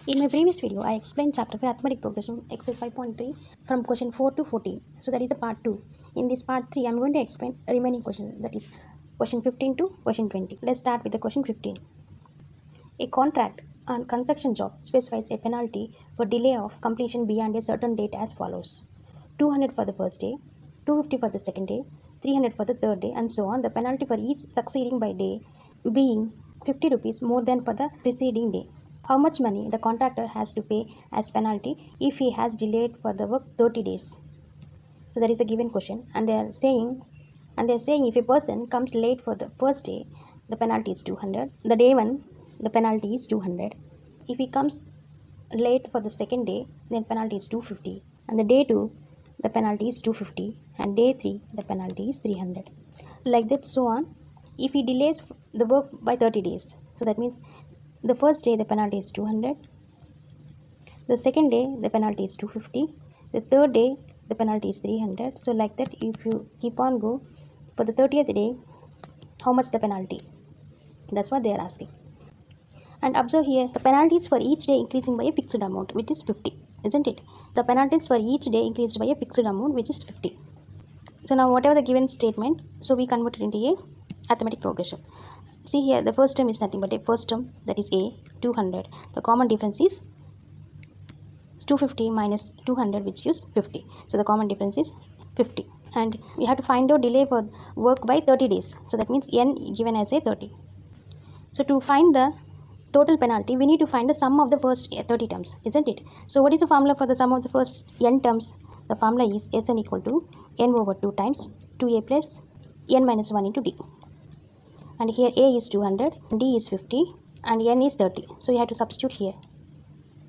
In my previous video, I explained chapter 5 Arithmetic Progression exercise 5.3 from question 4 to 14. So that is a part 2. In this part 3, I am going to explain remaining questions, that is question 15 to question 20. Let's start with the question 15. A contract on construction job specifies a penalty for delay of completion beyond a certain date as follows: 200 for the first day, 250 for the second day, 300 for the third day, and so on. The penalty for each succeeding by day being 50 rupees more than for the preceding day. How much money the contractor has to pay as penalty if he has delayed for the work 30 days? So that is a given question, and they are saying if a person comes late for the first day, the penalty is 200. The day one, the penalty is 200. If he comes late for the second day, then penalty is 250, and the day 2, the penalty is 250, and day 3, the penalty is 300. Like that, so on. If he delays the work by 30 days, so that means the first day the penalty is 200, the second day the penalty is 250, the third day the penalty is 300. So like that, if you keep on go for the 30th day, how much the penalty? That's what they are asking. And observe here, the penalties for each day increasing by a fixed amount, which is 50, isn't it? The penalties for each day increased by a fixed amount, which is 50. So now whatever the given statement, so we convert it into a arithmetic progression. See here, the first term is nothing but a first term, that is a 200. The common difference is 250 minus 200, which is 50. So the common difference is 50. And we have to find out delay for work by 30 days. So that means n given as a 30. So to find the total penalty, we need to find the sum of the first 30 terms, isn't it? So what is the formula for the sum of the first n terms? The formula is Sn equal to n over 2 times 2a plus n minus 1 into d. And here a is 200, d is 50, and n is 30. So you have to substitute here.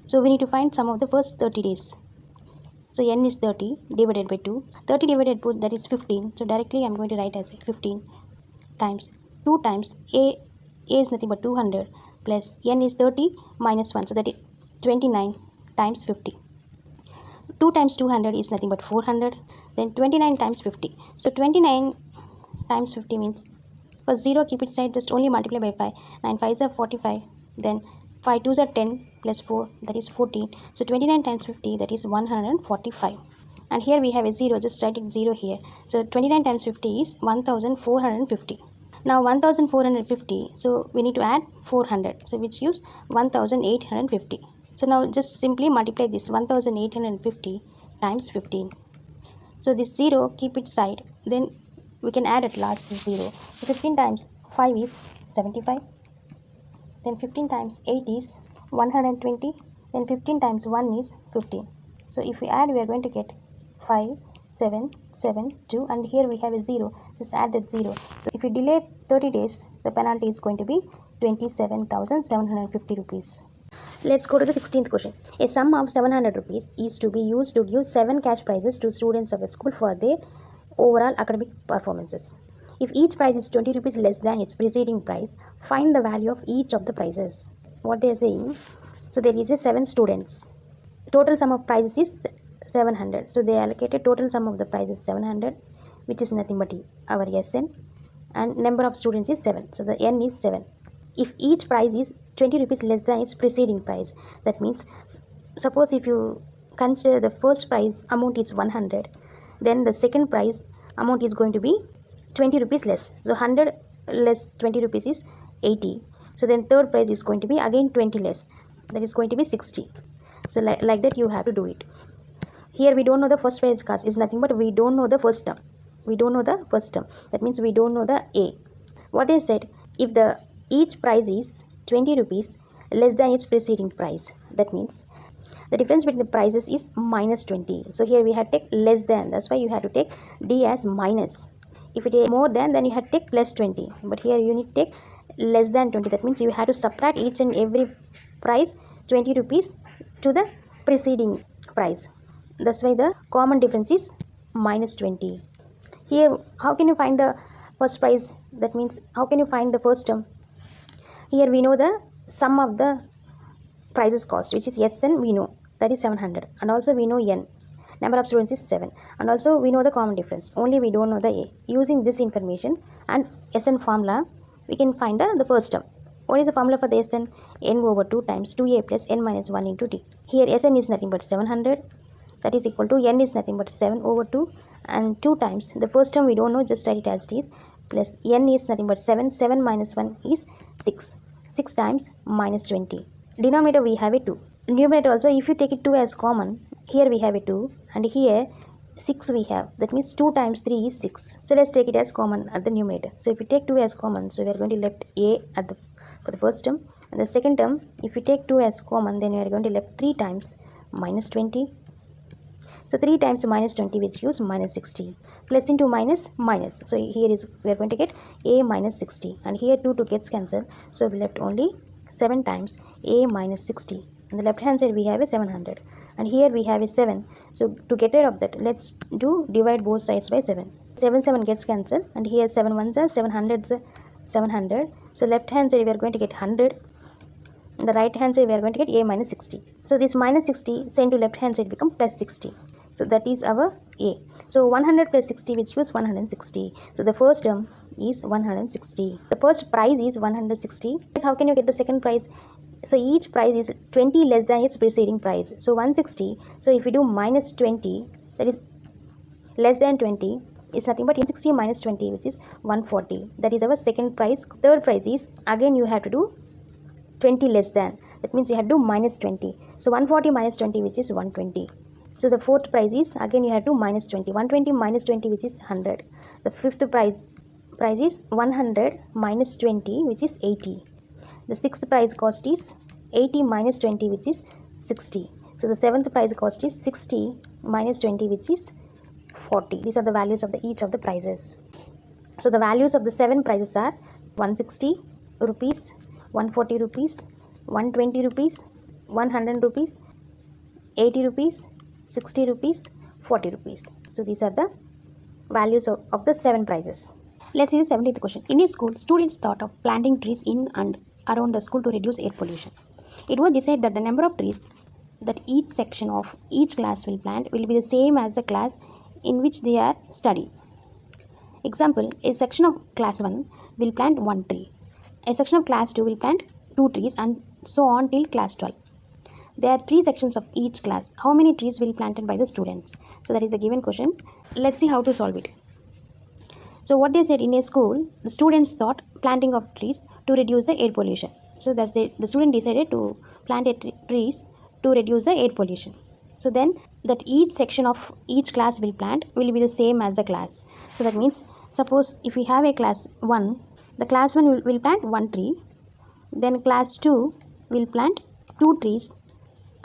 So we need to find sum of the first 30 days. So n is 30 divided by 2. 30 divided by 2, that is 15. So directly I am going to write as 15 times 2 times a is nothing but 200 plus n is 30 minus 1. So that is 29 times 50. 2 times 200 is nothing but 400. Then 29 times 50. So 29 times 50 means, for 0 keep it side, just only multiply by 5. 9 5s are 45. Then 5 2s are 10 plus 4, that is 14. So 29 times 50, that is 145. And here we have a 0, just write it 0 here. So 29 times 50 is 1450. Now 1450, so we need to add 400, so which gives 1850. So now just simply multiply this 1850 times 15. So this 0 keep it side, then we can add at last this 0. So 15 times 5 is 75. Then 15 times 8 is 120. Then 15 times 1 is 15. So if we add, we are going to get 5, 7, 7, 2, and here we have a 0. Just add that 0. So if you delay 30 days, the penalty is going to be 27,750 rupees. Let's go to the 16th question. A sum of 700 rupees is to be used to give 7 cash prizes to students of a school for their overall academic performances. If each prize is 20 rupees less than its preceding prize, find the value of each of the prizes. What they are saying, so there is a 7 students. Total sum of prizes is 700. So they allocated total sum of the prizes 700, which is nothing but our Sn, and number of students is 7. So the n is 7. If each prize is 20 rupees less than its preceding prize, that means, suppose if you consider the first prize amount is 100, then the second prize amount is going to be 20 rupees less. So 100 less 20 rupees is 80. So then third prize is going to be again 20 less, that is going to be 60. So like that you have to do it. Here we don't know the first prize cost, is nothing but we don't know the first term. We don't know the first term. That means we don't know the A. What they said, if the each prize is 20 rupees less than its preceding price, that means the difference between the prices is minus 20. So here we have to take less than. That's why you have to take D as minus. If it is more than, then you have to take plus 20. But here you need to take less than 20. That means you have to subtract each and every price 20 rupees to the preceding price. That's why the common difference is minus 20. Here, how can you find the first price? That means, how can you find the first term? Here we know the sum of the prices cost, which is Sn, we know, that is 700. And also we know n, number of students is 7. And also we know the common difference, only we don't know the A. Using this information and Sn formula, we can find the first term. What is the formula for the Sn? N over 2 times 2a plus n minus 1 into t. Here Sn is nothing but 700. That is equal to n is nothing but 7 over 2 and 2 times. The first term we don't know, just write it as it is. Plus n is nothing but 7. 7 minus 1 is 6. 6 times minus 20. Denominator we have a 2. Numerator also, if you take it 2 as common, here we have a 2 and here 6 we have. That means 2 times 3 is 6. So let's take it as common at the numerator. So if you take 2 as common, so we are going to left a at the for the first term, and the second term, if you take 2 as common, then you are going to left 3 times minus 20. So 3 times minus 20, which gives minus 60. Plus into minus minus. So here is we are going to get a minus 60, and here 2 gets cancelled. So we left only 7 times a minus 60. On the left hand side we have a 700, and here we have a 7. So to get rid of that, let's do divide both sides by 7. 7 gets cancelled, and here 7 ones are 700s 700. So left hand side we are going to get 100. On the right hand side we are going to get a minus 60. So this minus 60 sent to left hand side become plus 60. So that is our a. So 100 plus 60, which was 160. So the first term is 160. The first price is 160. How can you get the second price? So each price is 20 less than its preceding price. So 160. So if we do minus 20, that is less than 20, is nothing but 60 minus 20, which is 140. That is our second price. Third price is, again you have to do 20 less than. That means you have to do minus 20. So 140 minus 20, which is 120. So the fourth price is, again you have to minus 20. 120 minus 20, which is 100. The fifth price is 100 minus 20, which is 80. The sixth price cost is 80 minus 20, which is 60. So the seventh price cost is 60 minus 20, which is 40. These are the values of each of the prices. So the values of the 7 prices are 160 rupees, 140 rupees, 120 rupees, 100 rupees, 80 rupees, 60 rupees, 40 rupees. So these are the values of the 7 prices. Let's see the 17th question. In a school, students thought of planting trees in and around the school to reduce air pollution. It was decided that the number of trees that each section of each class will plant will be the same as the class in which they are studying. Example, a section of class 1 will plant 1 tree. A section of class 2 will plant 2 trees, and so on till class 12. There are 3 sections of each class. How many trees will be planted by the students? So that is a given question. Let's see how to solve it. So what they said, in a school, the students thought planting of trees to reduce the air pollution. So that's the student decided to plant trees to reduce the air pollution. So then that each section of each class will plant will be the same as the class. So that means, suppose if we have a class 1, the class 1 will plant 1 tree, then class 2 will plant 2 trees,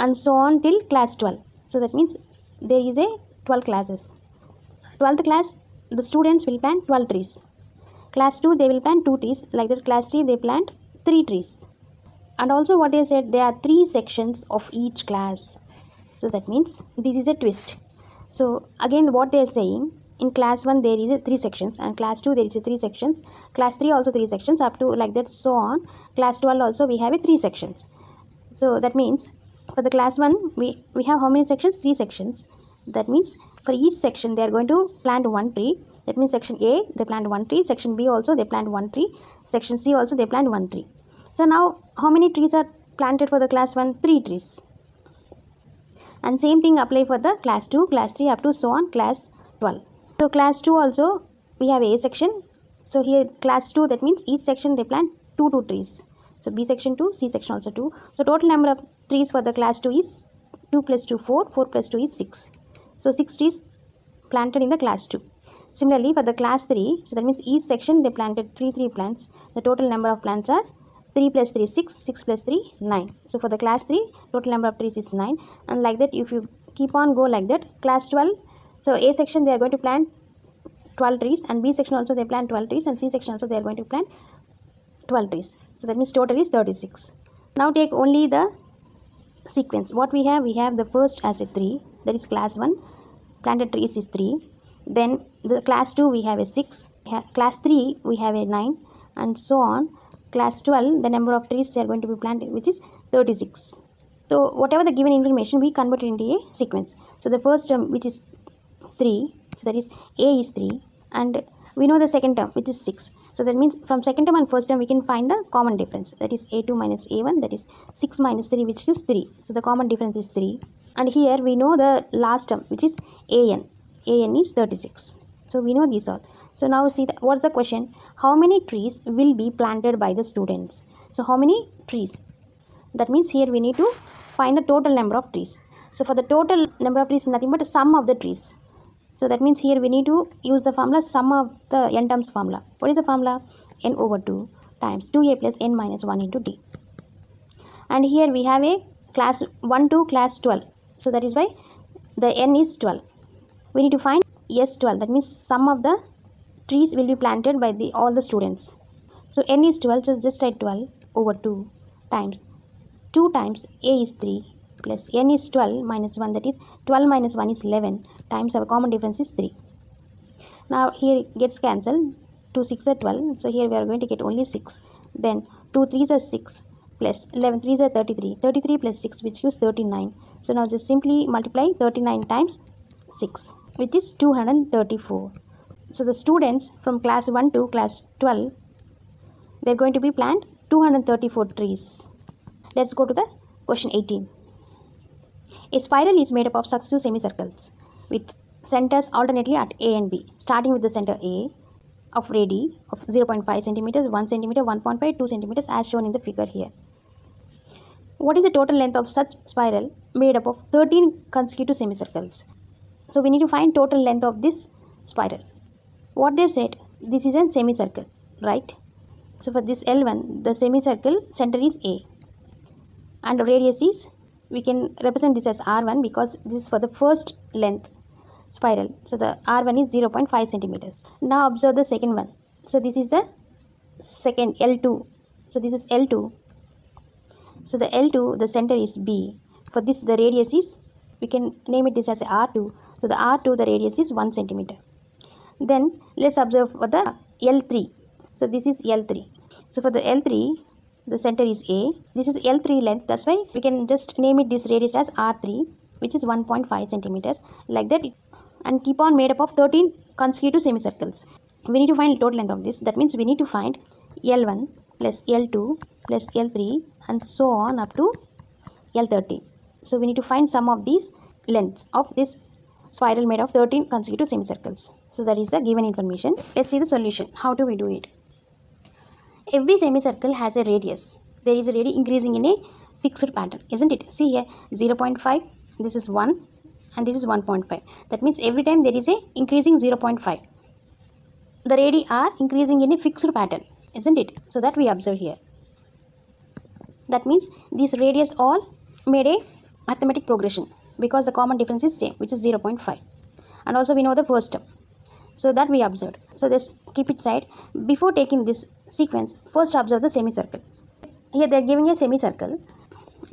and so on till class 12. So that means there is a 12 classes. 12th class, the students will plant 12 trees. Class 2 they will plant 2 trees. Like that, class 3 they plant 3 trees. And also what they said, there are 3 sections of each class. So that means this is a twist. So again what they are saying, in class 1 there is a 3 sections, and class 2 there is a 3 sections, class 3 also 3 sections, up to like that, so on. Class 12 also we have a 3 sections. So that means for the class 1 we have how many sections? 3 sections. That means for each section they are going to plant 1 tree. That means section A they plant 1 tree, section B also they plant 1 tree, section C also they plant 1 tree. So now how many trees are planted for the class 1? 3 trees. And same thing apply for the class 2, class 3, up to so on class 12. So class 2 also we have A section. So here class 2, that means each section they plant 2 trees. So B section 2, C section also 2. So total number of trees for the class 2 is 2 plus 2 4, 4 plus 2 is 6. So 6 trees planted in the class 2. Similarly for the class 3, so that means each section they planted 3 plants. The total number of plants are 3 plus 3 is 6, 6 plus 3 9. So for the class 3, total number of trees is 9. And like that, if you keep on go like that, class 12, so A section they are going to plant 12 trees, and B section also they plant 12 trees, and C section also they are going to plant 12 trees. So that means total is 36. Now take only the sequence. What we have the first as a 3, that is class 1, planted trees is 3. Then the class 2 we have a 6, class 3 we have a 9, and so on. Class 12, the number of trees they are going to be planted, which is 36. So whatever the given information, we convert it into a sequence. So the first term, which is 3, so that is A is 3, and we know the second term, which is 6. So that means from second term and first term we can find the common difference. That is a2 minus a1, that is 6 minus 3, which gives 3. So the common difference is 3. And here we know the last term, which is an. An is 36. So we know these all. So now see what's the question? How many trees will be planted by the students? So how many trees? That means here we need to find the total number of trees. So for the total number of trees is nothing but a sum of the trees. So that means here we need to use the formula sum of the n terms formula. What is the formula? N over 2 times 2a plus n minus 1 into d. And here we have a class 1 to class 12. So that is why the n is 12. We need to find S12. That means sum of the trees will be planted by all the students. So n is 12. So just write 12 over 2 times 2 times a is 3 plus n is 12 minus 1, that is 12 minus 1 is 11 times our common difference is 3. Now here it gets cancelled. 2 6 are 12. So here we are going to get only 6. Then 2 3s are 6 plus 11 3s are 33. 33 plus 6, which gives 39. So now just simply multiply 39 times 6, which is 234. So the students from class 1 to class 12, they are going to be plant 234 trees. Let's go to the question 18. A spiral is made up of successive semicircles with centers alternately at A and B, starting with the center A of radii of 0.5 centimeters, 1 centimeter, 1.5, 2 centimeters as shown in the figure here. What is the total length of such spiral made up of 13 consecutive semicircles? So we need to find total length of this spiral. What they said, this is a semicircle, right? So for this L1, the semicircle center is A and the radius is, we can represent this as R1 because this is for the first length spiral. So the R1 is 0.5 centimeters. Now observe the second one. So this is the second L2. So this is L2. So the L2, the center is B. For this, the radius is, we can name it this as R2. So the R2, the radius is 1 centimeter. Then let's observe for the L3. So this is L3. So for the L3, the center is A. This is L3 length. That's why we can just name it this radius as R3, which is 1.5 centimeters. Like that, and keep on made up of 13 consecutive semicircles. We need to find total length of this. That means we need to find L1 plus L2 plus L3 and so on up to L13. So we need to find sum of these lengths of this spiral made of 13 consecutive semicircles. So that is the given information. Let's see the solution. How do we do it? Every semicircle has a radius. There is a radius increasing in a fixed pattern, isn't it? See here, 0.5, this is 1 and this is 1.5. That means every time there is a increasing 0.5. The radii are increasing in a fixed pattern, isn't it? So that we observe here. That means these radius all made a arithmetic progression because the common difference is same, which is 0.5. And also we know the first term. So that we observed. So let's keep it side. Before taking this sequence, first observe the semicircle. Here they are giving a semicircle.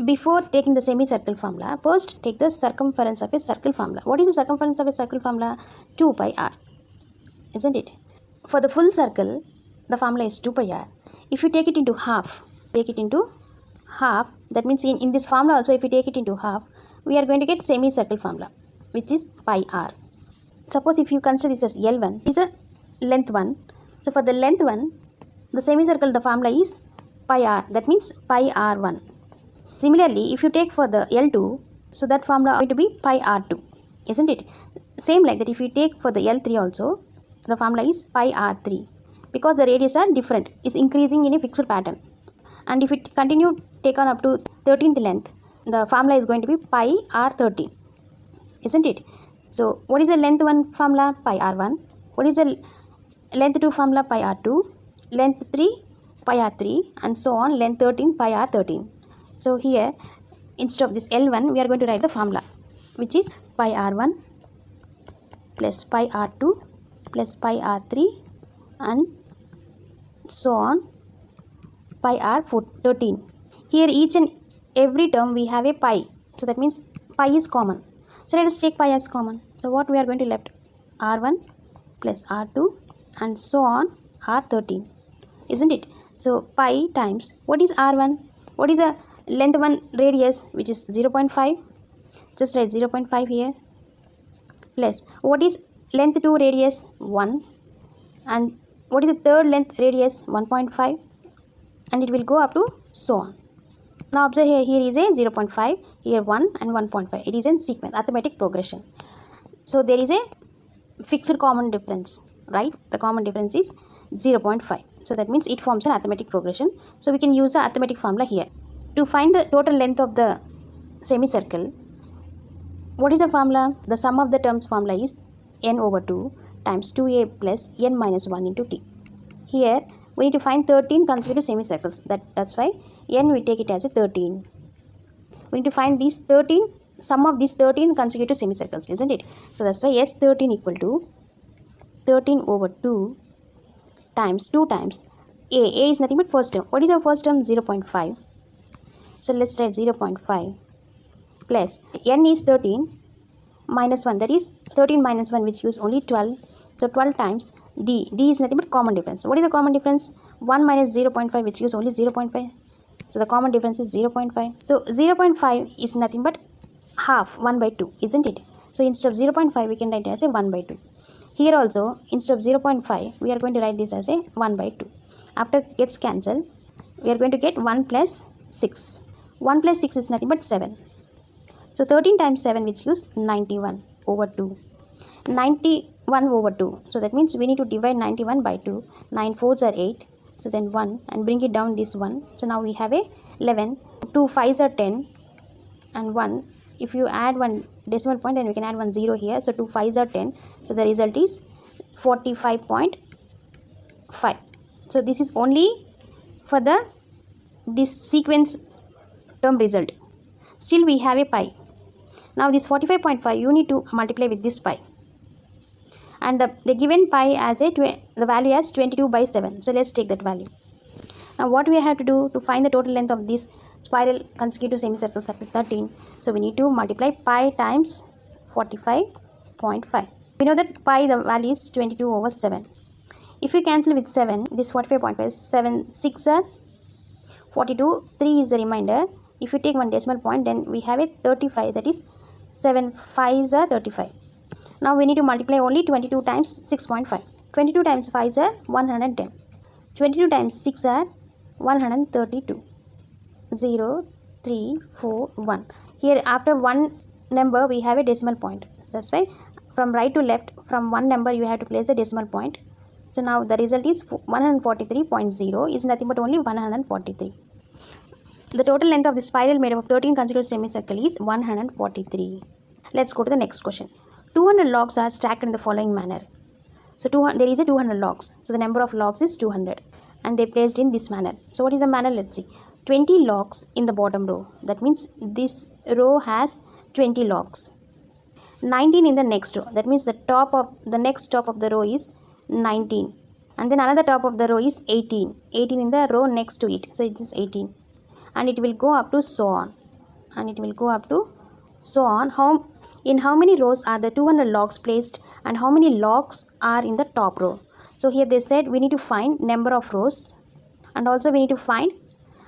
Before taking the semicircle formula, first take the circumference of a circle formula. What is the circumference of a circle formula? 2 pi r. Isn't it? For the full circle, the formula is 2 pi r. If you take it into half, that means in this formula also, if you take it into half, we are going to get semicircle formula, which is pi r. Suppose if you consider this as L1, is a length 1. So for the length 1, the semicircle, the formula is pi r. That means pi r1. Similarly, if you take for the L2, so that formula is going to be pi r2. Isn't it? Same like that, if you take for the L3 also, the formula is pi r3. Because the radius are different, is increasing in a fixed pattern. And if it continue take on up to 13th length, the formula is going to be pi r13. Isn't it? So what is the length 1 formula? Pi r1. What is the length 2 formula? Pi r2. Length 3 pi r3 and so on. Length 13 pi r13. So here instead of this L1 we are going to write the formula, which is pi r1 plus pi r2 plus pi r3 and so on pi r13. Here each and every term we have a pi. So that means pi is common. So let us take pi as common. So what we are going to left? R1 plus R2 and so on R13. Isn't it? So pi times, what is R1? What is the length 1 radius, which is 0.5? Just write 0.5 here. Plus what is length 2 radius? 1. And what is the third length radius? 1.5, and it will go up to so on. Now observe here is a 0.5, here 1 and 1.5. It is in sequence, arithmetic progression. So there is a fixed common difference, right? The common difference is 0.5. So that means it forms an arithmetic progression. So we can use the arithmetic formula here. To find the total length of the semicircle, what is the formula? The sum of the terms formula is n over 2 times 2a plus n minus 1 into t. Here we need to find 13 consecutive semicircles. That's why n we take it as a 13. We need to find these 13, sum of these 13 consecutive semicircles, isn't it? So that's why S13 equal to 13 over 2 times 2 times a. A is nothing but first term. What is our first term? 0.5. So let's write 0.5 plus n is 13 minus 1, that is 13 minus 1, which gives only 12. So 12 times d. D is nothing but common difference. What is the common difference? 1 minus 0.5, which gives only 0.5. So the common difference is 0.5. So 0.5 is nothing but half, 1 by 2, isn't it? So instead of 0.5, we can write it as a 1 by 2. Here also, instead of 0.5, we are going to write this as a 1 by 2. After gets cancelled, we are going to get 1 plus 6. 1 plus 6 is nothing but 7. So 13 times 7, which gives 91 over 2. 91 over 2. So that means we need to divide 91 by 2. 9 fours are 8. So then 1 and bring it down this 1. So now we have a 11. 2 fives are 10 and 1. If you add one decimal point, then we can add 1 0 here. So 2 fives are 10. So the result is 45.5. So this is only for this sequence term result. Still we have a pi. Now this 45.5 you need to multiply with this pi. And the given pi as the value as 22 by 7. So let's take that value. Now what we have to do to find the total length of this spiral consecutive semicircles up to 13. So we need to multiply pi times 45.5. We know that pi, the value is 22 over 7. If we cancel with 7, this 45.5 is 7 6 are 42, 3 is the remainder. If you take one decimal point, then we have a 35, that is 7 5s are 35. Now we need to multiply only 22 times 6.5. 22 times 5s are 110. 22 times 6 are 132. 0, 3, 4, 1. Here after one number we have a decimal point. So that's why from right to left, from one number you have to place a decimal point. So now the result is 143.0 is nothing but only 143. The total length of the spiral made up of 13 consecutive semicircle is 143. Let's go to the next question. 200 logs are stacked in the following manner. So there is a 200 logs. So the number of logs is 200 and they placed in this manner. So what is the manner? Let's see. 20 logs in the bottom row. That means this row has 20 logs. 19 in the next row. That means the next top of the row is 19. And then another top of the row is 18. 18 in the row next to it. So it is 18. And it will go up to so on. And it will go up to so on. In how many rows are the 200 logs placed and how many logs are in the top row? So here they said we need to find number of rows and also we need to find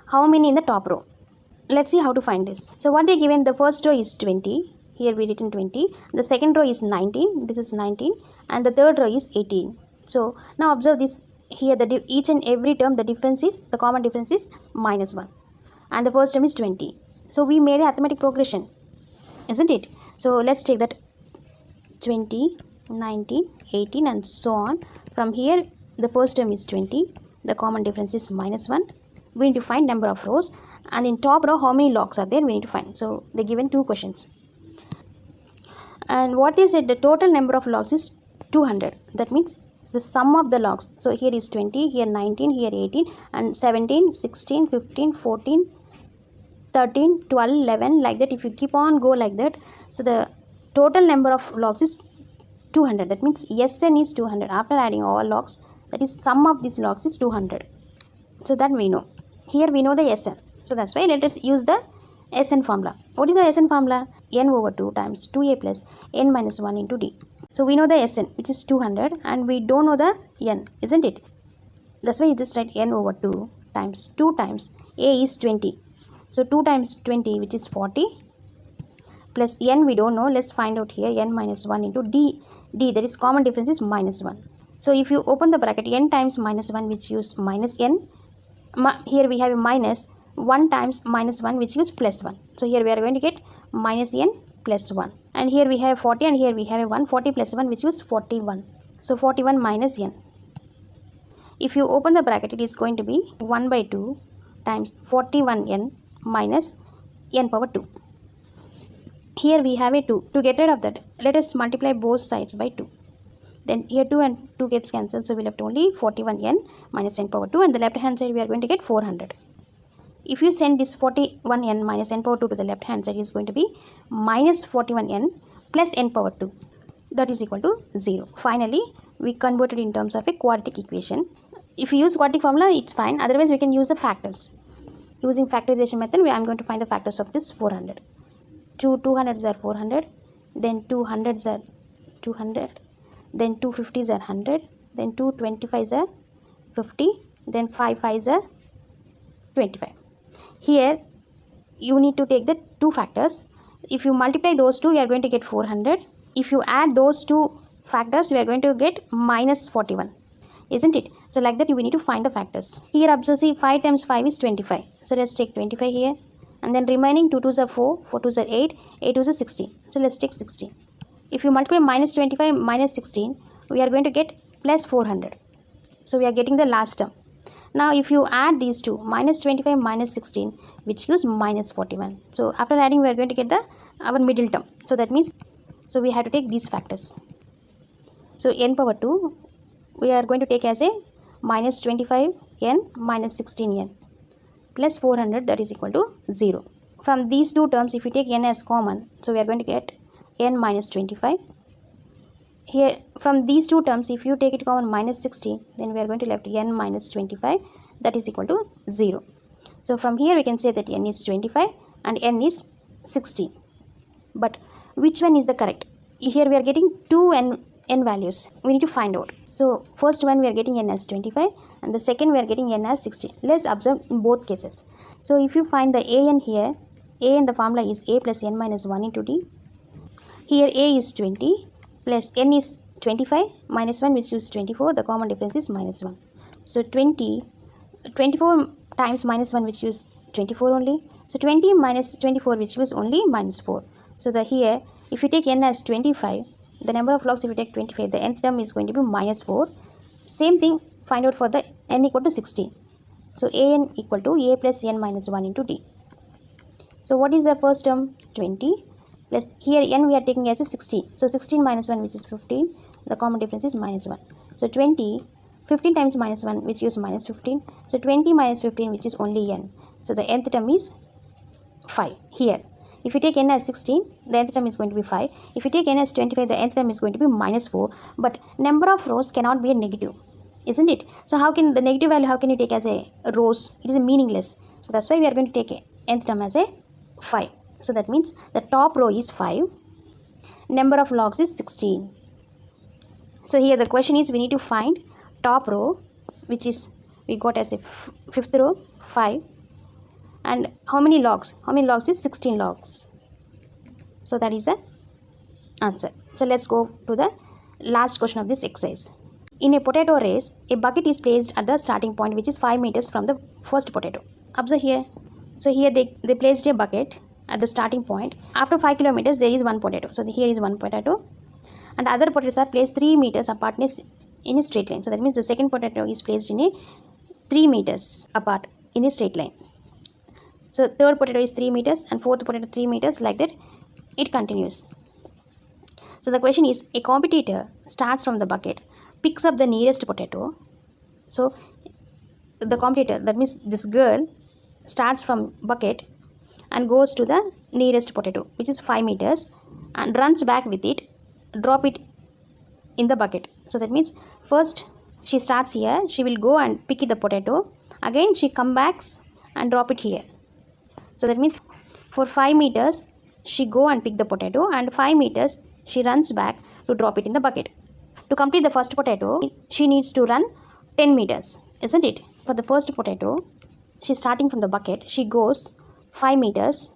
how many in the top row. Let's see how to find this. So what they given, the first row is 20. Here we written 20. The second row is 19. This is 19. And the third row is 18. So now observe this. Here each and every term, the common difference is minus 1. And the first term is 20. So we made a arithmetic progression, isn't it? So let's take that 20, 19, 18 and so on. From here the first term is 20. The common difference is minus 1. We need to find number of rows. And in top row how many logs are there we need to find. So they given two questions. And what is it? The total number of logs is 200. That means the sum of the logs. So here is 20, here 19, here 18 and 17, 16, 15, 14, 13, 12, 11, like that. If you keep on go like that, so the total number of logs is 200. That means Sn is 200. After adding all logs, that is sum of these logs is 200. So that we know. Here we know the Sn. So that's why let us use the Sn formula. What is the Sn formula? N over 2 times 2a plus n minus 1 into d. So we know the Sn, which is 200, and we don't know the n, isn't it? That's why you just write n over 2 times 2 times a is 20. So 2 times 20, which is 40, plus n we don't know. Let's find out here. N minus 1 into d, that is common difference is minus 1. So if you open the bracket n times minus 1 which gives minus n, here we have a minus 1 times minus 1 which gives plus 1. So here we are going to get minus n plus 1. And here we have 40 and here we have a 1. 40 plus 1 which gives 41. So 41 minus n. If you open the bracket, it is going to be 1 by 2 times 41n minus n power 2. Here we have a 2. To get rid of that, let us multiply both sides by 2. Then here 2 and 2 gets cancelled, so we left only 41n minus n power 2, and the left hand side we are going to get 400. If you send this 41n minus n power 2 to the left hand side, it is going to be minus 41n plus n power 2. That is equal to 0. Finally, we converted in terms of a quadratic equation. If you use quadratic formula, it's fine. Otherwise, we can use the factors. Using factorization method, I am going to find the factors of this 400. 2 200s are 400, then 2 100s are 200, then 2 50s are 100, then 2 25s are 50, then 5 5s are 25. Here, you need to take the two factors. If you multiply those two, you are going to get 400. If you add those two factors, we are going to get minus 41. Isn't it? So like that, we need to find the factors. Here, observe, see, 5 times 5 is 25. So let's take 25 here. And then remaining 2 2s are 4, 4 2s are 8, 8 2s are 16. So let's take 16. If you multiply minus 25 minus 16, we are going to get plus 400. So we are getting the last term. Now if you add these two, minus 25 minus 16, which gives minus 41. So after adding, we are going to get our middle term. So that means, so we have to take these factors. So n power 2, we are going to take as a minus 25n minus 16n plus 400, that is equal to 0. From these two terms, if you take n as common, so we are going to get n minus 25. Here, from these two terms, if you take it common minus 16, then we are going to left n minus 25, that is equal to 0. So from here, we can say that n is 25 and n is 16. But which one is the correct? Here we are getting two n values. We need to find out. So first one we are getting n as 25 and the second we are getting n as 16. Let's observe in both cases. So if you find the an here, a in the formula is a plus n minus 1 into d. Here a is 20 plus n is 25 minus 1 which gives 24. The common difference is minus 1. So 24 times minus 1 which gives 24 only. So 20 minus 24 which gives only minus 4. So here if you take n as 25, the number of logs if you take 25, the nth term is going to be minus 4. Same thing, find out for the n equal to 16. So an equal to a plus n minus 1 into d. So what is the first term? 20 plus here n we are taking as a 16. So 16 minus 1 which is 15. The common difference is minus 1. So 15 times minus 1 which gives minus 15. So 20 minus 15 which is only n. So the nth term is 5 here. If you take n as 16, the nth term is going to be 5. If you take n as 25, the nth term is going to be minus 4. But number of rows cannot be a negative, isn't it? So how can the negative value, how can you take as a rows? It is a meaningless. So that's why we are going to take a nth term as a 5. So that means the top row is 5. Number of logs is 16. So here the question is we need to find top row, which is we got as a fifth row 5. And how many logs? How many logs is 16 logs. So that is the answer. So let's go to the last question of this exercise. In a potato race, a bucket is placed at the starting point which is 5 meters from the first potato. Observe here. So here they placed a bucket at the starting point. After 5 kilometers there is one potato. So here is one potato. And other potatoes are placed 3 meters apart in a straight line. So that means the second potato is placed in a 3 meters apart in a straight line. So third potato is 3 meters and fourth potato 3 meters, like that it continues. So the question is, a competitor starts from the bucket, picks up the nearest potato. So the competitor, that means this girl, starts from bucket and goes to the nearest potato which is 5 meters and runs back with it, drop it in the bucket. So that means first she starts here, she will go and pick the potato, again she comes back and drop it here. So that means for 5 meters she go and pick the potato and 5 meters she runs back to drop it in the bucket. To complete the first potato, she needs to run 10 meters, isn't it? For the first potato, she is starting from the bucket, she goes 5 meters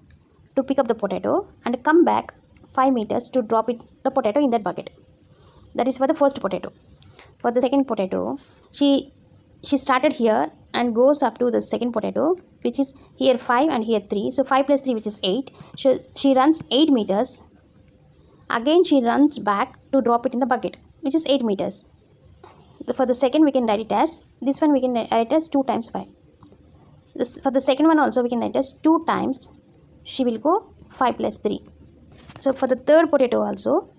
to pick up the potato and come back 5 meters to drop the potato in that bucket. That is for the first potato. For the second potato, she started here and goes up to the second potato, which is here 5 and here 3. So 5 plus 3, which is 8. She runs 8 meters. Again she runs back to drop it in the bucket, which is 8 meters. For the second, we can write it as, this one we can write as 2 times 5. For the second one also we can write as 2 times, she will go 5 plus 3. So for the third potato also,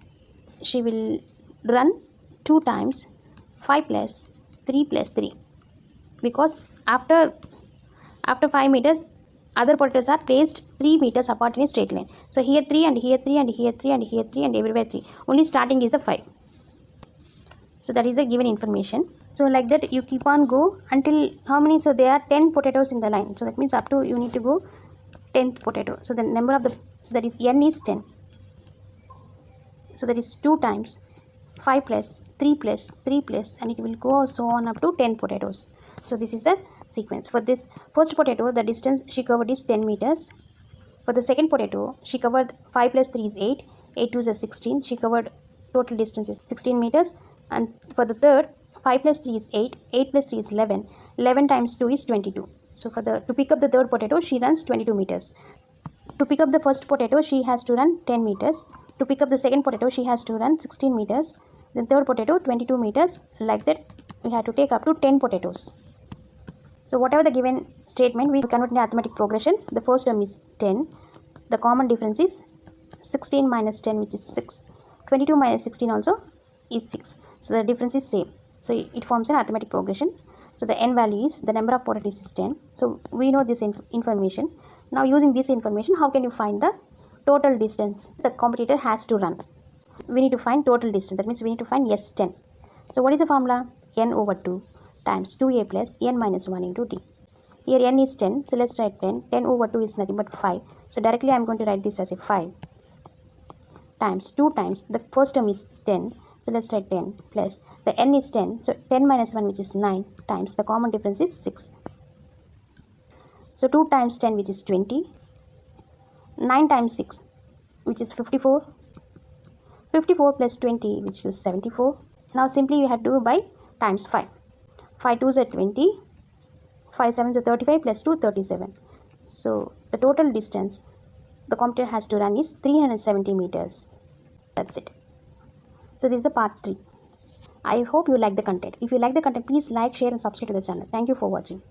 she will run 2 times 5 plus 3 plus 3. Because after 5 meters, other potatoes are placed 3 meters apart in a straight line. So here 3 and here 3 and here 3 and here 3 and everywhere 3. Only starting is a 5. So that is a given information. So like that you keep on go until how many? So there are 10 potatoes in the line. So that means up to you need to go 10th potato. So the number of the, so that is n is 10. So that is 2 times 5 plus 3 plus 3 plus, and it will go so on up to 10 potatoes. So this is the sequence. For this first potato, the distance she covered is 10 meters. For the second potato, she covered 5 plus 3 is 8. 8 2 is 16. She covered total distance is 16 meters. And for the third, 5 plus 3 is 8. 8 plus 3 is 11. 11 times 2 is 22. So for the, to pick up the third potato, she runs 22 meters. To pick up the first potato, she has to run 10 meters. To pick up the second potato, she has to run 16 meters. Then third potato, 22 meters. Like that, we have to take up to 10 potatoes. So whatever the given statement, we convert in arithmetic progression. The first term is 10. The common difference is 16 minus 10, which is 6. 22 minus 16 also is 6. So the difference is same. So it forms an arithmetic progression. So the n value is, the number of potatoes is 10. So we know this information. Now using this information, how can you find the total distance the competitor has to run? We need to find total distance. That means we need to find S10. So what is the formula? N over 2 times 2a plus n minus 1 into t. Here n is 10. So let's write 10. 10 over 2 is nothing but 5. So directly I am going to write this as a 5 times 2 times, the first term is 10. So let's write 10 plus the n is 10. So 10 minus 1, which is 9, times the common difference is 6. So 2 times 10, which is 20. 9 times 6, which is 54. 54 plus 20, which gives 74. Now simply we have to do by times 5. 5 2s are 20. 5 7s are 35 plus 2, 37. So the total distance the competitor has to run is 370 meters. That's it. So this is the part 3. I hope you like the content. If you like the content, please like, share and subscribe to the channel. Thank you for watching.